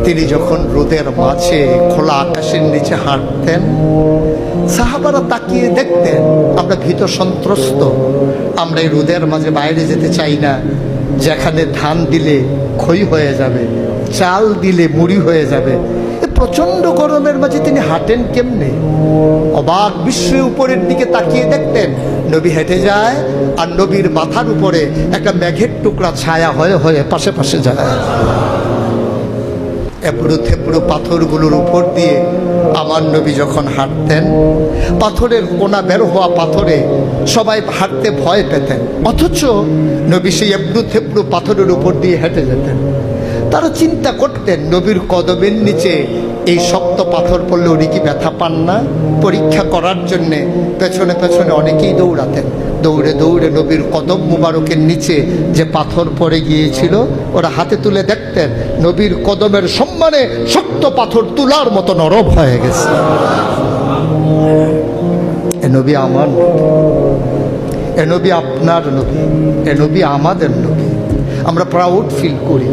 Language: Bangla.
তিনি যখন রোদের মাঝে খোলা আকাশের নিচে হাঁটতেন, সাহাবারা তাকিয়ে দেখতেন আমরা ভীত সন্ত্রস্ত, আমরা এই রোদের মাঝে বাইরে যেতে চাই না, যেখানে ধান দিলে খই হয়ে যাবে, চাল দিলে মুড়ি হয়ে যাবে। প্রচন্ড গরমের মাঝে তিনি হাঁটেন কেমনে? অবাক বিস্ময়ে উপরের দিকে তাকিয়ে দেখতেন নবী হেঁটে যায়, আর নবীর মাথার উপরে একটা মেঘের টুকরা ছায়া হয়ে হয়ে পাশে পাশে যায়। এবড়ো থেবড়ো পাথরগুলোর উপর দিয়ে আমার নবী যখন হাঁটতেন, পাথরের কোনা বের হওয়া পাথরে সবাই হাঁটতে ভয় পেতেন, অথচ নবী সেই এবড়ো থেবড়ো পাথরের উপর দিয়ে হেঁটে যেতেন। তারা চিন্তা করতেন নবীর কদমের নিচে এই শক্ত পাথর পড়লে উনি কি ব্যথা পান না? পরীক্ষা করার জন্যে পেছনে পেছনে অনেকেই দৌড়াতেন। দৌড়ে দৌড়ে নবীর কদম মুবারকের নিচে যে পাথর পড়ে গিয়েছিল ওরা হাতে তুলে দেখতেন নবীর কদমের সম্মানে শক্ত পাথর তুলার মতো নরম হয়ে গেছে। এ নবী আমার, এ নবী আপনার নবী, এ নবী আমাদের নবী। আমরা প্রাউড ফিল করি।